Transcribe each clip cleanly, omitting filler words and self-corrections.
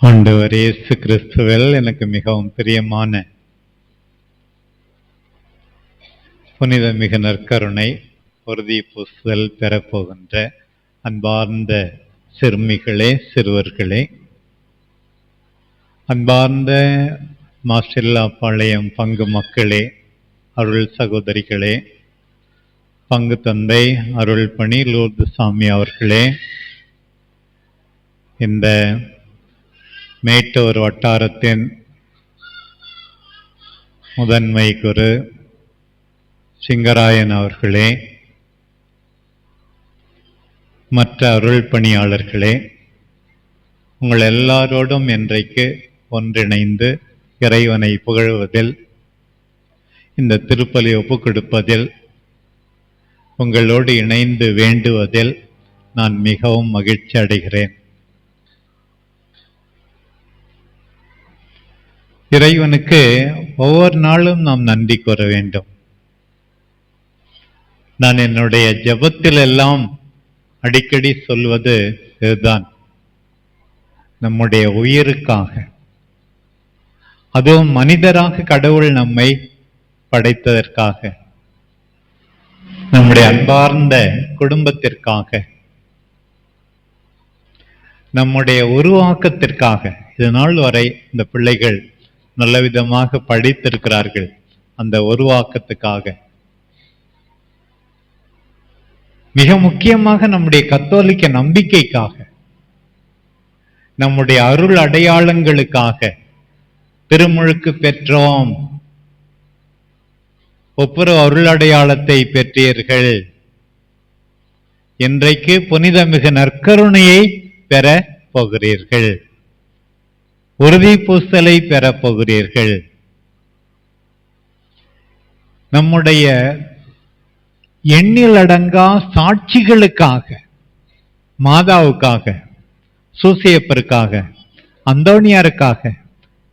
ஆண்டவர் இயேசு கிறிஸ்துவில் எனக்கு மிகவும் பிரியமான புனித மிகு நற்கருணை உறுதி பூசுதல் பெறப்போகின்ற அன்பார்ந்த சிறுமிகளே, சிறுவர்களே, அன்பார்ந்த மாஸ்டர்லா பாளையம் பங்கு மக்களே, அருள் சகோதரிகளே, பங்கு தந்தை அருள் பணி லூர்து சாமி அவர்களே, இந்த மேட்டூர் வட்டாரத்தின் முதன்மை குரு சிங்கராயன் அவர்களே, மற்ற அருள் பணியாளர்களே, உங்கள் எல்லாரோடும் இன்றைக்கு ஒன்றிணைந்து இறைவனை புகழ்வதில், இந்த திருப்பலி ஒப்புக் கொடுப்பதில், உங்களோடு இணைந்து வேண்டுவதில் நான் மிகவும் மகிழ்ச்சி அடைகிறேன். இறைவனுக்கு ஒவ்வொரு நாளும் நாம் நன்றி கூற வேண்டும். நான் என்னுடைய ஜெபத்தில் எல்லாம் அடிக்கடி சொல்வது இதுதான், நம்முடைய உயிருக்காக, அதுவும் மனிதராக கடவுள் நம்மை படைத்ததற்காக, நம்முடைய அன்பார்ந்த குடும்பத்திற்காக, நம்முடைய உருவாக்கத்திற்காக. இது நாள் வரை இந்த பிள்ளைகள் நல்ல விதமாக படித்திருக்கிறார்கள், அந்த உருவாக்கத்துக்காக. மிக முக்கியமாக நம்முடைய கத்தோலிக்க நம்பிக்கைக்காக, நம்முடைய அருள் அடையாளங்களுக்காக திருமுழுக்கு பெற்றோம், ஒப்புரவு அருள் அடையாளத்தை பெற்றீர்கள், இன்றைக்கு புனித மிகு நற்கருணையை பெற போகிறீர்கள், உறுதி பூசலை பெறப் போகிறீர்கள். நம்முடைய எண்ணிலடங்கா சாட்சிகளுக்காக, மாதாவுக்காக, சூசையப்பருக்காக, அந்தோணியாருக்காக,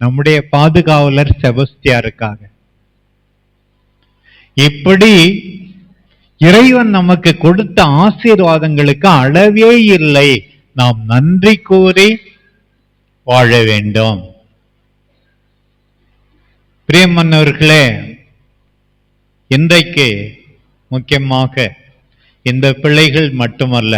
நம்முடைய பாதுகாவலர் செபஸ்தியாருக்காக, இப்படி இறைவன் நமக்கு கொடுத்த ஆசீர்வாதங்களுக்கு அளவே இல்லை. நாம் நன்றி கூறி வாழ வேண்டும். பிரியமானவர்களே, இன்றைக்கு முக்கியமாக இந்த பிள்ளைகள் மட்டுமல்ல,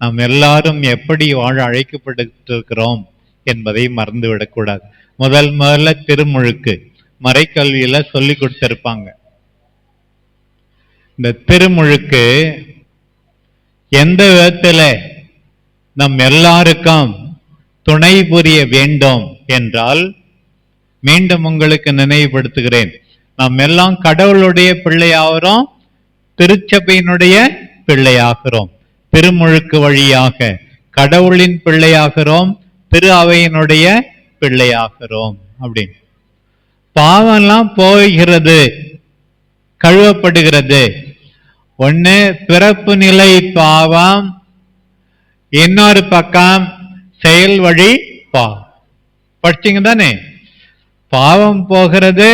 நாம் எல்லாரும் எப்படி வாழ அழைக்கப்பட்டிருக்கிறோம் என்பதை மறந்துவிடக்கூடாது. முதல்ல திருமுழுக்கு மறைக்கல்வியில சொல்லி கொடுத்திருப்பாங்க. இந்த திருமுழுக்கு எந்த விதத்துல நம் எல்லாருக்கும் துணை புரிய வேண்டும் என்றால், மீண்டும் உங்களுக்கு நினைவுபடுத்துகிறேன், நாம் எல்லாம் கடவுளுடைய பிள்ளையாகிறோம், திருச்சபையினுடைய பிள்ளையாகிறோம். திருமுழுக்கு வழியாக கடவுளின் பிள்ளையாகிறோம், திரு அவையினுடைய பிள்ளையாகிறோம். அப்படின்னு பாவம்லாம் போகிறது, கழுவப்படுகிறது. ஒண்ணு பிறப்பு நிலை பாவம், இன்னொரு பக்கம் செயல் வழி படிச்சீங்க தானே. பாவம் போகிறது,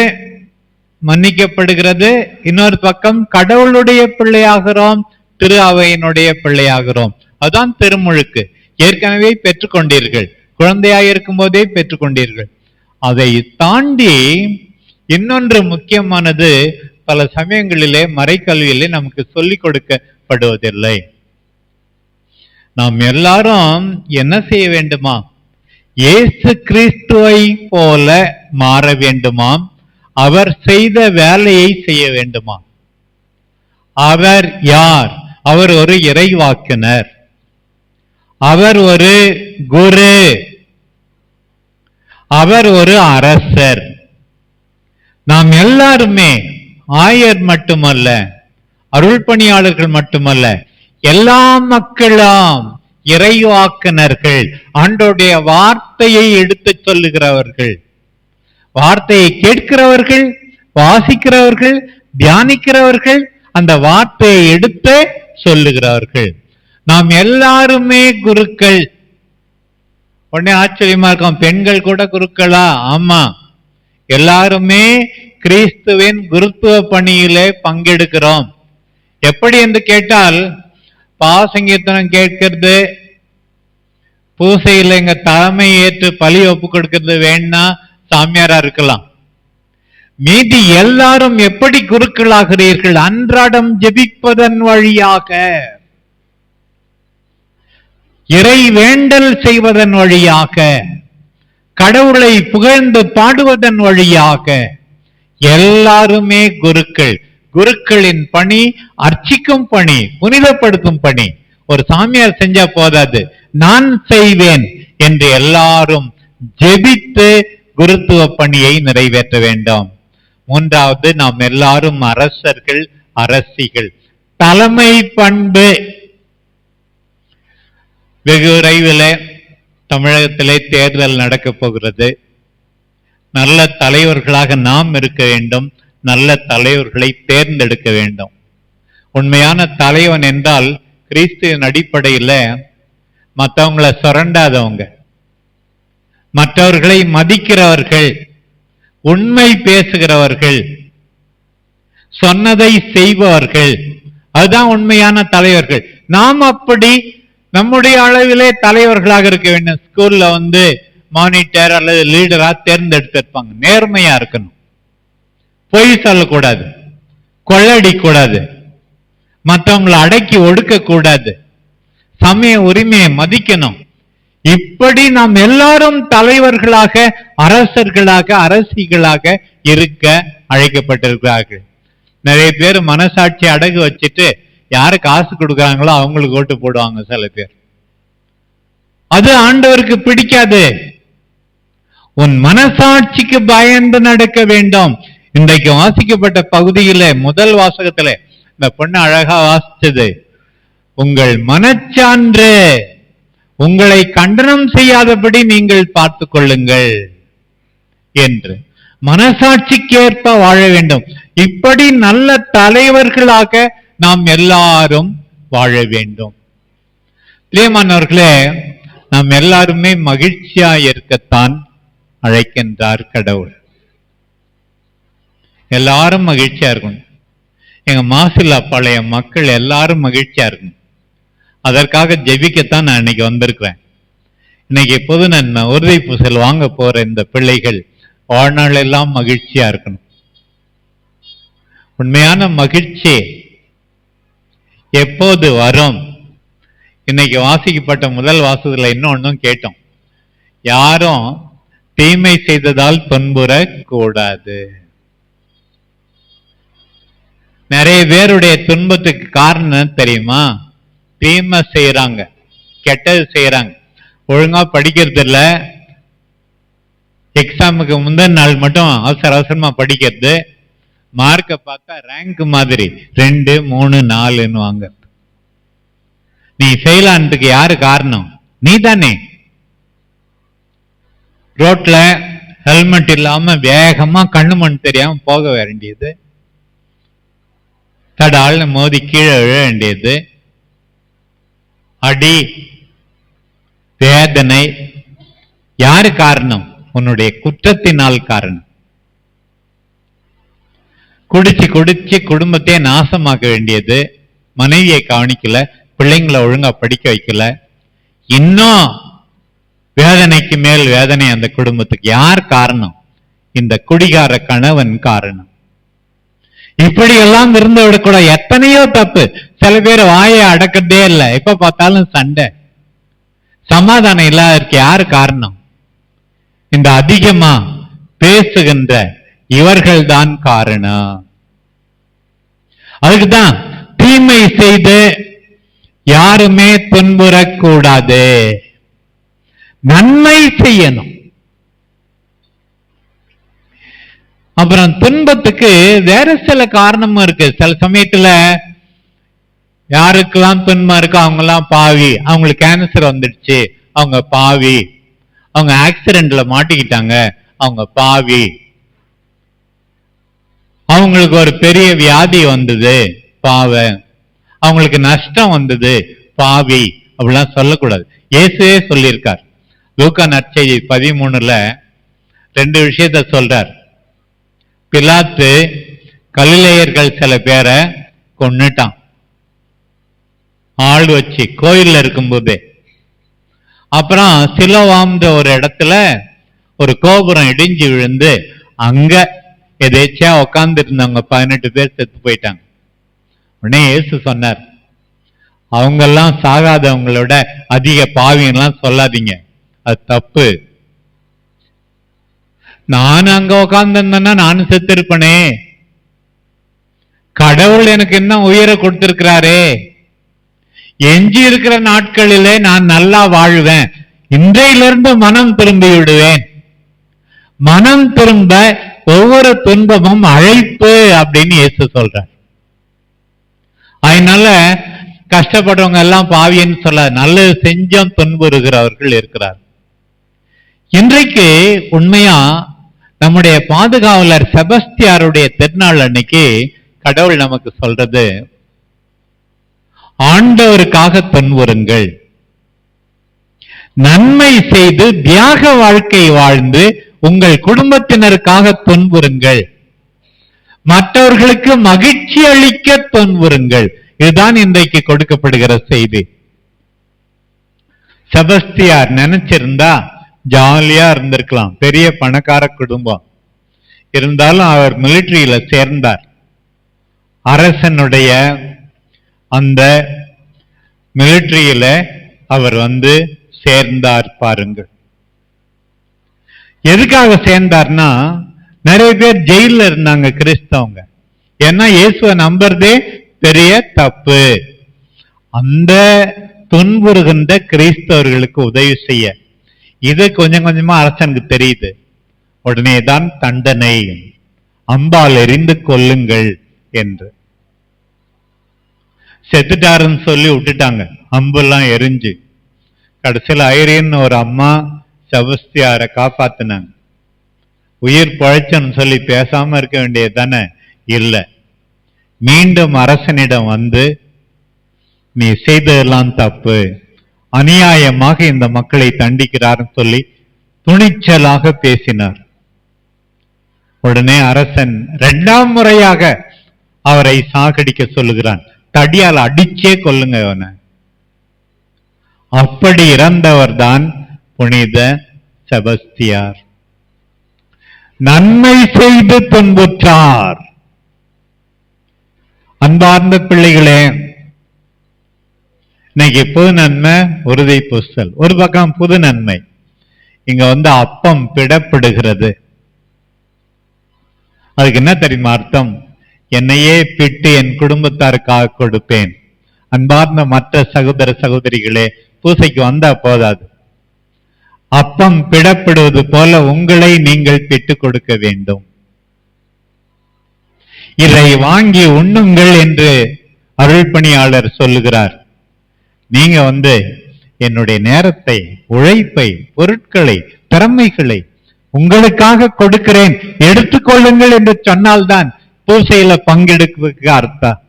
மன்னிக்கப்படுகிறது. இன்னொரு பக்கம் கடவுளுடைய பிள்ளையாகிறோம், திரு அவையினுடைய பிள்ளையாகிறோம். அதுதான் திருமுழுக்கு. ஏற்கனவே பெற்றுக்கொண்டீர்கள், குழந்தையாக இருக்கும் போதே பெற்றுக்கொண்டீர்கள். அதை தாண்டி இன்னொன்று முக்கியமானது, பல சமயங்களிலே மறைக்கல்வியிலே நமக்கு சொல்லிக் கொடுக்கப்படுவதில்லை. நாம் எல்லாரும் என்ன செய்ய வேண்டுமா? இயேசு கிறிஸ்துவை போல மாற வேண்டுமாம். அவர் செய்த வேலையை செய்ய வேண்டுமா? அவர் யார்? அவர் ஒரு இறைவாக்கினர், அவர் ஒரு குரு, அவர் ஒரு அரசர். நாம் எல்லாருமே ஆயர் மட்டுமல்ல, அருள் பணியாளர்கள் மட்டுமல்ல, எல்லா மக்களும் இறைவாக்கினர்கள், ஆண்டவருடைய வார்த்தையை எடுத்து சொல்லுகிறவர்கள், வார்த்தையை கேட்கிறவர்கள், வாசிக்கிறவர்கள், தியானிக்கிறவர்கள், அந்த வார்த்தையை எடுத்து சொல்லுகிறவர்கள். நாம் எல்லாருமே குருக்கள். உடனே ஆச்சரியமா இருக்கும், பெண்கள் கூட குருக்களா? ஆமா, எல்லாருமே கிறிஸ்துவின் குருத்துவ பணியிலே பங்கெடுக்கிறோம். எப்படி என்று கேட்டால், பாவ சங்கீர்த்தனம் கேட்கிறது, பூசையில் எங்க தலைமை ஏற்று பலி ஒப்பு கொடுக்கிறது வேணா சாமியாரா இருக்கலாம். மீதி எல்லாரும் எப்படி குருக்களாகிறீர்கள்? அன்றாடம் ஜெபிப்பதன் வழியாக, இறை வேண்டல் செய்வதன் வழியாக, கடவுளை புகழ்ந்து பாடுவதன் வழியாக. எல்லாருமே குருக்கள். குருக்களின் பணி அர்ச்சிக்கும் பணி, புனிதப்படுத்தும் பணி. ஒரு சாமியார் செஞ்சா போதாது, நான் செய்வேன் என்று எல்லாரும் ஜெபித்து குருத்துவ பணியை நிறைவேற்ற வேண்டும். மூன்றாவது, நாம் எல்லாரும் அரசர்கள், அரசிகள். தலைமை பண்பு. வெகு விரைவில் தமிழகத்திலே தேர்தல் நடக்க போகிறது. நல்ல தலைவர்களாக நாம் இருக்க வேண்டும். நல்ல தலைவர்களை தேர்ந்தெடுக்க வேண்டும். உண்மையான தலைவன் என்றால் கிறிஸ்துவின் அடிப்படையில் மற்றவங்களை சுரண்டாதவங்க, மற்றவர்களை மதிக்கிறவர்கள், உண்மை பேசுகிறவர்கள், சொன்னதை செய்பவர்கள். அதுதான் உண்மையான தலைவர்கள். நாம் அப்படி நம்முடைய அளவிலே தலைவர்களாக இருக்க வேண்டும். ஸ்கூல்ல மானிட்டர் அல்லது லீடரா தேர்ந்தெடுத்திருப்பாங்க. நேர்மையா இருக்கணும், பொய் சொல்லக்கூடாது, கொள்ளடி கூடாது, மற்றவங்களை அடக்கி ஒடுக்க கூடாது, சமய உரிமையை மதிக்கணும். இப்படி நாம் எல்லாரும் தலைவர்களாக, அரசர்களாக, அரசிகளாக இருக்க அழைக்கப்பட்டிருக்கிறார்கள். நிறைய பேர் மனசாட்சி அடகு வச்சுட்டு யாரு காசு கொடுக்குறாங்களோ அவங்களுக்கு ஓட்டு போடுவாங்க சில பேர். அது ஆண்டவருக்கு பிடிக்காது. உன் மனசாட்சிக்கு பயந்து நடக்க வேண்டும். இன்றைக்கு வாசிக்கப்பட்ட பகுதியில முதல் வாசகத்துல இந்த பொண்ணு அழகா வாசிச்சது, உங்கள் மனச்சான்று உங்களை கண்டனம் செய்யாதபடி நீங்கள் பார்த்து கொள்ளுங்கள் என்று. மனசாட்சிக்கேற்ப வாழ வேண்டும். இப்படி நல்ல தலைவர்களாக நாம் எல்லாரும் வாழ வேண்டும். பிரியமானவர்களே, நாம் எல்லாருமே மகிழ்ச்சியா இருக்கத்தான் அழைக்கின்றார் கடவுள். எல்லாரும் மகிழ்ச்சியா இருக்கணும். எங்க மாசில்லா பாளைய மக்கள் எல்லாரும் மகிழ்ச்சியா இருக்கணும். அதற்காக ஜெபிக்கத்தான் நான் இன்னைக்கு வந்திருக்கிறேன். இன்னைக்கு பொது நன்மை உறுதி பூசல் வாங்க போற இந்த பிள்ளைகள் வாழ்நாள் எல்லாம் மகிழ்ச்சியா இருக்கணும். உண்மையான மகிழ்ச்சி எப்போது வரும்? இன்னைக்கு வாசிக்கப்பட்ட முதல் வாசகத்துல இன்னொன்னும் கேட்டோம், யாரும் தீமை செய்ததால் துன்புற கூடாது. நிறைய பேருடைய துன்பத்துக்கு காரணம் தெரியுமா? தீமை செய்யறாங்க, கெட்டது செய்யறாங்க, ஒழுங்கா படிக்கிறது இல்ல, எக்ஸாமுக்கு முந்தின நாள் மட்டும் அவசர அவசரமா படிக்கிறது, மார்க்க பார்த்தா ரேங்க் மாதிரி 2, 3, 4 வாங்க. நீ ஃபெயில் ஆனதுக்கு யாரு காரணம்? நீ தானே. ரோட்ல ஹெல்மெட் இல்லாம வேகமா கண்ணு மண் தெரியாம போக வேண்டியது, தடால்னு மோதி கீழே விழ வேண்டியது, அடி, வேதனை. யாரு காரணம்? உன்னுடைய குற்றத்தினால் காரணம். குடிச்சு குடிச்சு குடும்பத்தையே நாசமாக்க வேண்டியது, மனைவியை கவனிக்கல, பிள்ளைங்களை ஒழுங்கா படிக்க வைக்கல, இன்னும் வேதனைக்கு மேல் வேதனை அந்த குடும்பத்துக்கு. யார் காரணம்? இந்த குடிகார கணவன் காரணம். இப்படி எல்லாம் இருந்து விடக்கூட எத்தனையோ தப்பு. சில பேர் வாயை அடக்கதே இல்லை, எப்ப பார்த்தாலும் சண்டை, சமாதானம் இல்லாததற்கு யாரு காரணம்? இந்த அதிகமா பேசுகின்ற இவர்கள் தான் காரணம். அதுக்குதான் தீமை செய்து யாருமே துன்புறக்கூடாது, நன்மை செய்யணும். அப்புறம் துன்பத்துக்கு வேற சில காரணமும் இருக்கு. சில சமயத்துல யாருக்கெல்லாம் துன்பம் இருக்கு அவங்க எல்லாம் பாவி, அவங்களுக்கு கேன்சர் வந்துடுச்சு அவங்க பாவி, அவங்க ஆக்சிடென்ட்ல மாட்டிக்கிட்டாங்க அவங்க பாவி, அவங்களுக்கு ஒரு பெரிய வியாதி வந்தது பாவ, அவங்களுக்கு நஷ்டம் வந்தது பாவி, அப்படிலாம் சொல்லக்கூடாது. இயேசுவே சொல்லியிருக்கார். லூக்கா நற்செய்தி 13ல 2 விஷயத்த சொல்றார். பிலாத்து கலிலேயர்கள் சில பேரை கொன்னுட்டான், ஆள் வச்சு கோயில்ல இருக்கும்போதே. அப்புறம் சிலோவாம்ன்ற ஒரு இடத்துல ஒரு கோபுரம் இடிஞ்சு விழுந்து அங்க எதேச்சியா உட்கார்ந்து இருந்தவங்க 18 பேர் செத்து போயிட்டாங்க. உடனே இயேசு சொன்னார், அவங்கெல்லாம் சாகாதவங்களோட அதிக பாவியெல்லாம் சொல்லாதீங்க, அது தப்பு. நானும் அங்க உட்கார்ந்து இருந்தேன்னா நானும் செத்து இருப்பனே. கடவுள் எனக்கு என்ன உயிரை கொடுத்திருக்கிறாரே, எஞ்சி இருக்கிற நாட்களிலே நான் நல்லா வாழ்வேன், இன்றையிலிருந்து மனம் திரும்பி விடுவேன். மனம் திரும்ப ஒவ்வொரு துன்பமும் அழைப்பு அப்படின்னு இயேசு சொல்றார். அதனால கஷ்டப்படுறவங்க எல்லாம் பாவின்னு சொல்ல, நல்லது செஞ்சும் துன்புறுகிறவர்கள் இருக்கிறார். இன்றைக்கு உண்மையா நம்முடைய பாதுகாவலர் செபஸ்தியாருடைய திருநாள் அன்னைக்கு கடவுள் நமக்கு சொல்றது, ஆண்டவருக்காக துன்புறுங்கள், நன்மை செய்து தியாக வாழ்க்கை வாழ்ந்து உங்கள் குடும்பத்தினருக்காக துன்புறுங்கள், மற்றவர்களுக்கு மகிழ்ச்சி அளிக்க துன்புறுங்கள். இதுதான் இன்றைக்கு கொடுக்கப்படுகிற செய்தி. செபஸ்தியார் நினைச்சிருந்தா ஜாலியா இருந்திருக்கலாம், பெரிய பணக்கார குடும்பம். இருந்தாலும் அவர் மிலிட்டரியில சேர்ந்தார். அரசனுடைய அந்த மிலிட்டரியில அவர் சேர்ந்தார். பாருங்கள், எதுக்காக சேர்ந்தார்னா, நிறைய பேர் ஜெயில இருந்தாங்க கிறிஸ்தவங்க. ஏன்னா இயேசுவை நம்புறதே பெரிய தப்பு. அந்த துன்புறுகின்ற கிறிஸ்தவர்களுக்கு உதவி செய்ய இது கொஞ்சம் கொஞ்சமா அரசனுக்கு தெரியுது. உடனேதான் தண்டனை, அம்பால் எறிந்து கொல்லுங்கள் என்று. செத்துட்டாருன்னு சொல்லி விட்டுட்டாங்க, அம்பெல்லாம் எரிஞ்சு. கடைசியில் ஐரின்னு ஒரு அம்மா செபஸ்தியாரை காப்பாத்தினாங்க. உயிர் பழைச்சன்னு சொல்லி பேசாம இருக்க வேண்டியது தானே? இல்லை, மீண்டும் அரசனிடம் நீ செய்ததெல்லாம் தப்பு, அநியாயமாக இந்த மக்களை தண்டிக்கிறார்னு சொல்லி துணிச்சலாக பேசினார். உடனே அரசன் 2ஆம் முறையாக அவரை சாகடிக்க சொல்லுகிறான். தடியால் அடிச்சே கொல்லுங்க அவனை. அப்படி இறந்தவர் தான் புனித செபஸ்தியார். நன்மை செய்து துன்புற்றார். அன்பார்ந்த பிள்ளைகளே, இன்னைக்கு புது நன்மை உறுதி பூசல், ஒரு பக்கம் புது நன்மை. இங்க அப்பம் பிடப்படுகிறது. அதுக்கு என்ன தெரியுமா அர்த்தம்? என்னையே பிட்டு என் குடும்பத்தாருக்காக கொடுப்பேன். அன்பார்ந்த மற்ற சகோதர சகோதரிகளே, பூசைக்கு வந்தா போதாது, அப்பம் பிடப்படுவது போல உங்களை நீங்கள் பிட்டு கொடுக்க வேண்டும். இதை வாங்கி உண்ணுங்கள் என்று அருள்பணியாளர் சொல்லுகிறார். நீங்க என்னுடைய நேரத்தை, உழைப்பை, பொருட்களை, திறமைகளை உங்களுக்காக கொடுக்கிறேன், எடுத்துக்கொள்ளுங்கள் என்று சொன்னால்தான் பூசையில பங்கெடுக்கிறதுக்கு அர்த்தம்.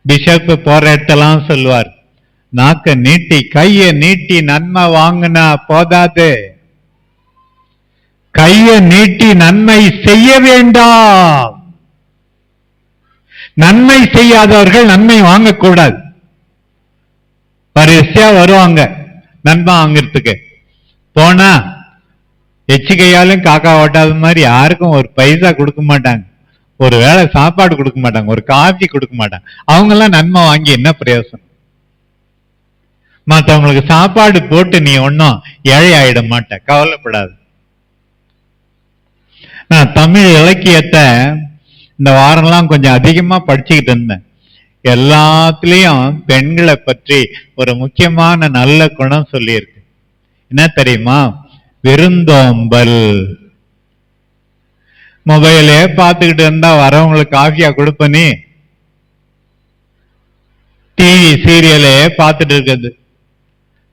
பிஷப் போராட்டெல்லாம் சொல்வார், நாக்க நீட்டி கைய நீட்டி நன்மை வாங்கினா போதாது, கைய நீட்டி நன்மை செய்ய வேண்டாம். நன்மை செய்யாதவர்கள் நன்மை வாங்கக்கூடாது. வரிசையா வருவாங்க நன்மை வாங்கிறதுக்கு. போனா எச்சிக்கையாலும் காக்கா ஓட்டாத மாதிரி யாருக்கும் ஒரு பைசா கொடுக்க மாட்டாங்க, ஒரு வேளை சாப்பாடு கொடுக்க மாட்டாங்க, ஒரு காஃபி கொடுக்க மாட்டாங்க. அவங்க எல்லாம் நன்மை வாங்கி என்ன பிரயோசனம்? மற்றவங்களுக்கு சாப்பாடு போட்டு நீ ஒன்னும் ஏழை ஆயிட மாட்ட, கவலைப்படாது. நான் தமிழ் இலக்கியத்தை இந்த வாரம்லாம் கொஞ்சம் அதிகமா படிச்சுக்கிட்டு இருந்தேன். எல்லாத்துலயும் பெண்களை பற்றி ஒரு முக்கியமான நல்ல குணம் சொல்லியிருக்கு. என்ன தெரியுமா? விருந்தோம்பல். மொபைலே பார்த்துக்கிட்டு இருந்தா வரவங்களுக்கு காஃபியா கொடுப்பனே, டிவி சீரியலே பார்த்துட்டு இருக்கிறது,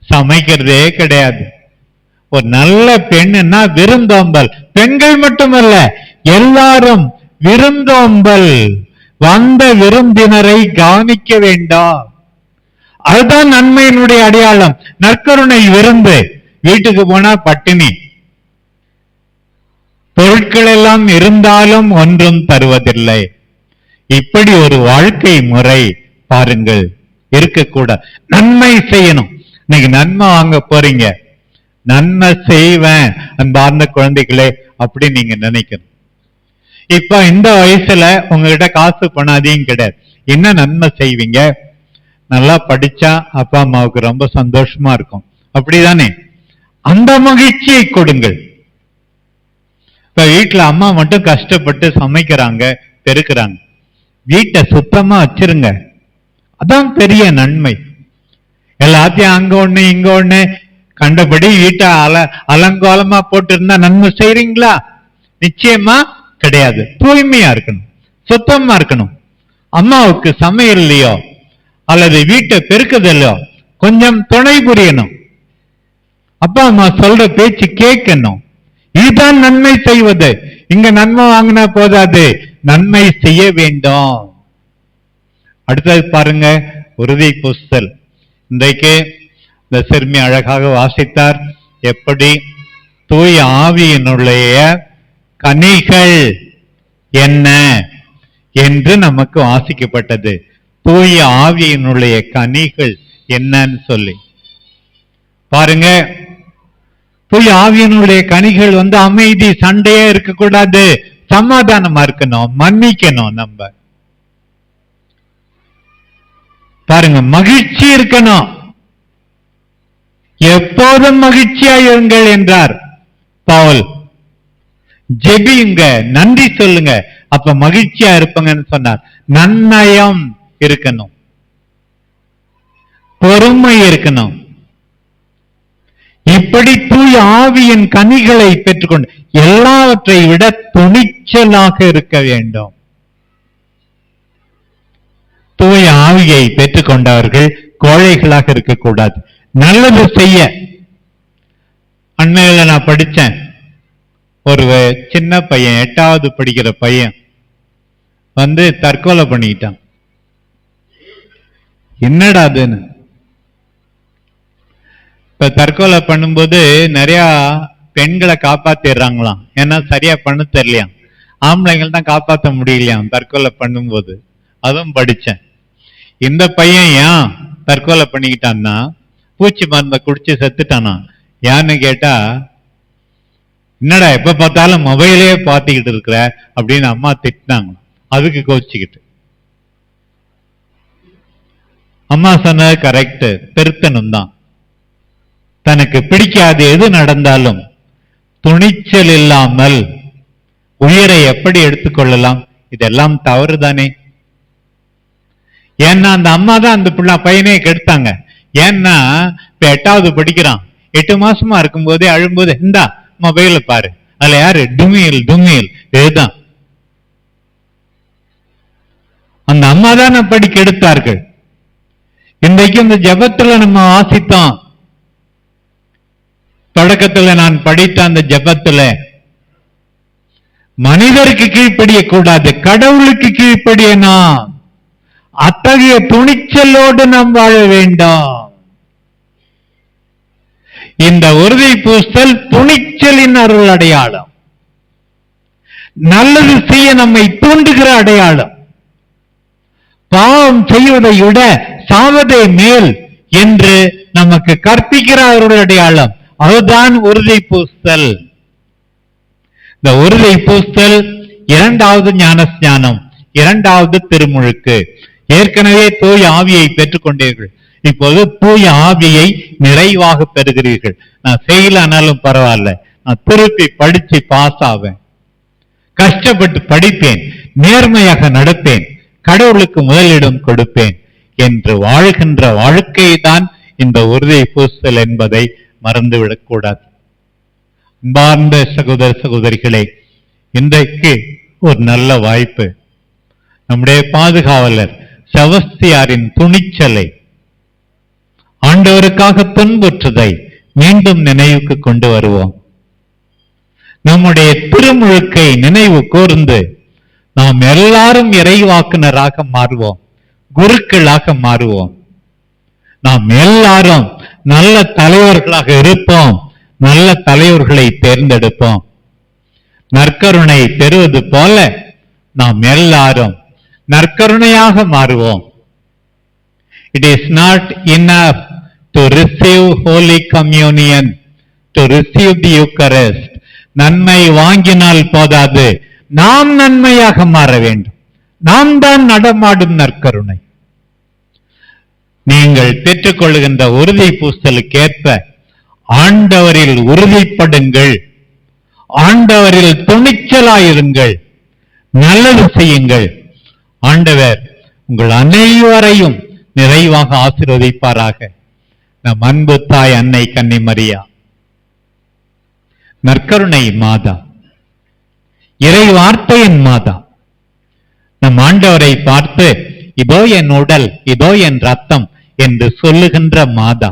சமைக்கிறதே கிடையாது. ஒரு நல்ல பெண்ணுன்னா விருந்தோம்பல். பெண்கள் மட்டுமல்ல, எல்லாரும் விருந்தோம்பல். வந்த விருந்தினரை கவனிக்க வேண்டாம். அதுதான் நன்மையினுடைய அடையாளம். நற்கருணை விருந்து. வீட்டுக்கு போனா பட்டினி, பொருட்கள் எல்லாம் இருந்தாலும் ஒன்றும் தருவதில்லை. இப்படி ஒரு வாழ்க்கை முறை பாருங்கள் இருக்கக்கூடாது. நன்மை செய்யணும். இன்னைக்கு நன்மை வாங்க போறீங்க. நன்மை செய்வேன் அன்பார்ந்த குழந்தைகளே அப்படி நீங்க நினைக்கணும். இப்ப இந்த வயசுல உங்ககிட்ட காசு பணம் அதிகம் கிடையாது. என்ன நன்மை செய்வீங்க? நல்லா படிச்சா அப்பா அம்மாவுக்கு ரொம்ப சந்தோஷமா இருக்கும், அப்படிதானே? அந்த மகிழ்ச்சியை கொடுங்கள். இப்ப வீட்டுல அம்மா மட்டும் கஷ்டப்பட்டு சமைக்கிறாங்க, பெருக்கிறாங்க, வீட்டை சுத்தமா வச்சிருங்க. அதான் பெரிய நன்மை. எல்லாத்தையும் அங்க ஒண்ணு இங்க ஒண்ணு கண்டபடி வீட்டை அலங்கோலமா போட்டு இருந்தா நன்மை செய்றீங்களா? நிச்சயமா கிடையாது. தூய்மையா இருக்கணும், சுத்தமா இருக்கணும். அம்மாவுக்கு சமையல்லையோ அல்லது வீட்டை பெருக்குதலையோ கொஞ்சம் துணை புரியணும். அப்பா அம்மா சொல்ற பேச்சு கேட்கணும். இதுதான் நன்மை செய்வது. இங்க நன்மை வாங்கினா போதாது, நன்மை செய்ய வேண்டும். அடுத்தது பாருங்க, உறுதி பூசல். இன்றைக்கு இந்த சிறுமி அழகாக வாசித்தார். எப்படி தூய ஆவியினுடைய கனிகள் என்ன என்று நமக்கு வாசிக்கப்பட்டது. தூய ஆவியினுடைய கனிகள் என்னன்னு சொல்லி பாருங்க. தூய ஆவியினுடைய கனிகள் அமைதி, சண்டையே இருக்கக்கூடாது, சமாதானமா இருக்கணும், மன்னிக்கணும். நம்ம பாருங்க, மகிழ்ச்சி இருக்கணும். எப்போதும் மகிழ்ச்சியா இருங்கள் என்றார் பவுல். ஜெபியுங்க, நன்றி சொல்லுங்க, அப்ப மகிழ்ச்சியா இருப்பங்கன்னு சொன்னார். நன்னயம் இருக்கணும், பொறுமை இருக்கணும். இப்படி தூய ஆவியின் கனிகளை பெற்றுக்கொண்டு எல்லாவற்றை விட துணிச்சலாக இருக்க வேண்டும். தூய ஆவியை பெற்றுக்கொண்டவர்கள் கோழைகளாக இருக்கக்கூடாது, நல்லது செய்ய. அண்மையில நான் படிச்சேன், ஒரு சின்ன பையன், 8வது படிக்கிற பையன் தற்கொலை பண்ணிட்டான். என்னடா அதுன்னு. இப்ப தற்கொலை பண்ணும்போது நிறைய பெண்களை காப்பாத்திடுறாங்களாம், ஏன்னா சரியா பண்ண தெரியலையாம். ஆம்பளைங்கள் தான் காப்பாற்ற முடியலையாம் தற்கொலை பண்ணும்போது. அதுவும் படிச்சேன். இந்த பையன் ஏன் தற்கொலை பண்ணிக்கிட்டான்னா, பூச்சி மருந்தை குடிச்சு செத்துட்டானா. ஏன்னு கேட்டா, என்னடா எப்ப பார்த்தாலும் மொபைலே பார்த்துக்கிட்டு இருக்கிற அப்படின்னு அம்மா திட்டினாங்க. அதுக்கு கோச்சிக்கிட்டு அம்மா சொன்னது கரெக்ட், திருத்தணும் தான். தனக்கு பிடிக்காது எது நடந்தாலும் துணிச்சல் இல்லாமல் உயிரை எப்படி எடுத்துக்கொள்ளலாம்? இதெல்லாம் தவறு தானே. ஏன்னா அந்த அம்மா தான் அந்த பையனே கெடுத்தாங்க. ஏன்னா இப்ப 8வது படிக்கிறான், 8 மாசமா இருக்கும் போதே அழும்போது, இந்தா மொபைல பாரு, அதுல யாரு டுமியல் டுமியல், இதுதான் அந்த அம்மா தான் அப்படி கெடுத்தார்கள். இன்றைக்கு இந்த ஜபத்துல நம்ம வாசித்தோம், தொடக்கத்துல நான் படித்த அந்த ஜபத்துல, மனிதருக்கு கீழ்ப்படிய கூடாது, கடவுளுக்கு கீழ்ப்படியணும். அத்தகைய துணிச்சலோடு நாம் வாழ வேண்டும். இந்த உறுதி பூசல் துணிச்சலின் அருள் அடையாளம், நல்லது செய்ய நம்மை தூண்டுகிற அடையாளம். பாவம் செய்வதை விட சாவதே மேல் என்று நமக்கு கற்பிக்கிற அவருடைய அடையாளம். அதுதான் உறுதி பூசல். இந்த உறுதி பூசல் 2வது ஞானஸ்நானம், 2வது திருமுழுக்கு. ஏற்கனவே தூய ஆவியை பெற்றுக் கொண்டீர்கள், இப்போது தூய ஆவியை நிறைவாக பெறுகிறீர்கள். நான் செய்யலானாலும் பரவாயில்ல, நான் திருப்பி படிச்சு பாஸ் ஆவேன், கஷ்டப்பட்டு படிப்பேன், நேர்மையாக நடப்பேன், கடவுளுக்கு முதலிடம் கொடுப்பேன் என்று வாழ்கின்ற வாழ்க்கை தான் இந்த உறுதி பூசல் என்பதை மறந்துவிடக் கூடாது. அன்பார்ந்த சகோதர சகோதரிகளே, இன்றைக்கு ஒரு நல்ல வாய்ப்பு. நம்முடைய பாதுகாவலர் செபஸ்தியாரின் துணிச்சலை, ஆண்டவருக்காக துன்புற்றதை மீண்டும் நினைவுக்கு கொண்டு வருவோம். நம்முடைய திருமுழுக்கை நினைவு கூர்ந்து நாம் எல்லாரும் இறைவாக்குனராக மாறுவோம், குருக்களாக மாறுவோம். நாம் எல்லாரும் நல்ல தலைவர்களாக இருப்போம், நல்ல தலைவர்களை தேர்ந்தெடுப்போம். நற்கருணை பெறுவது போல நாம் எல்லாரும் நற்கருணையாக மாறுவோம். It is not enough to receive Holy Communion, to receive the Eucharist. நன்மை வாங்கினால் போதாது, நாம் நன்மையாக மாற வேண்டும். நாம் தான் நடமாடும் நற்கருணை. நீங்கள் பெற்றுக்கொள்கின்ற உறுதி பூசலுக்கேற்ப ஆண்டவரில் உறுதிப்படுங்கள், ஆண்டவரில் துணிச்சலாயிருங்கள், நல்லது செய்யுங்கள். ஆண்டவர் உங்கள் அனைவரையும் நிறைவாக ஆசீர்வதிப்பாராக. நம் அன்பு தாய் அன்னை கன்னிமரியா, நற்கருணை மாதா, இறை வார்த்தையின் மாதா, நம் ஆண்டவரை பார்த்து இதோ என் உடல், இதோ என் ரத்தம் என்று சொல்லுகின்ற மாதா.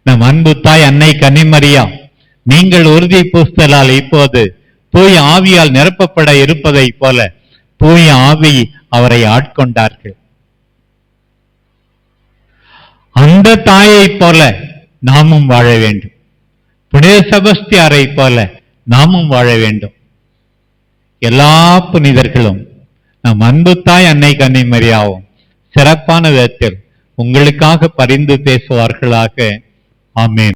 நம் அன்பு தாய் அன்னை கன்னிமரியா, நீங்கள் உறுதி பூசலால் இப்போது தூய ஆவியால் நிரப்பப்பட இருப்பதை போல தூய ஆவி அவரை ஆட்கொண்டார்கள். அந்த தாயை போல நாமும் வாழ வேண்டும். புனித செபஸ்தியாரை போல நாமும் வாழ வேண்டும். எல்லா புனிதர்களும் நம் அன்பு தாய் அன்னை கன்னிமரியாவும் சிறப்பான விதத்தில் உங்களுக்காக பரிந்து பேசுவார்களாக. ஆமென்.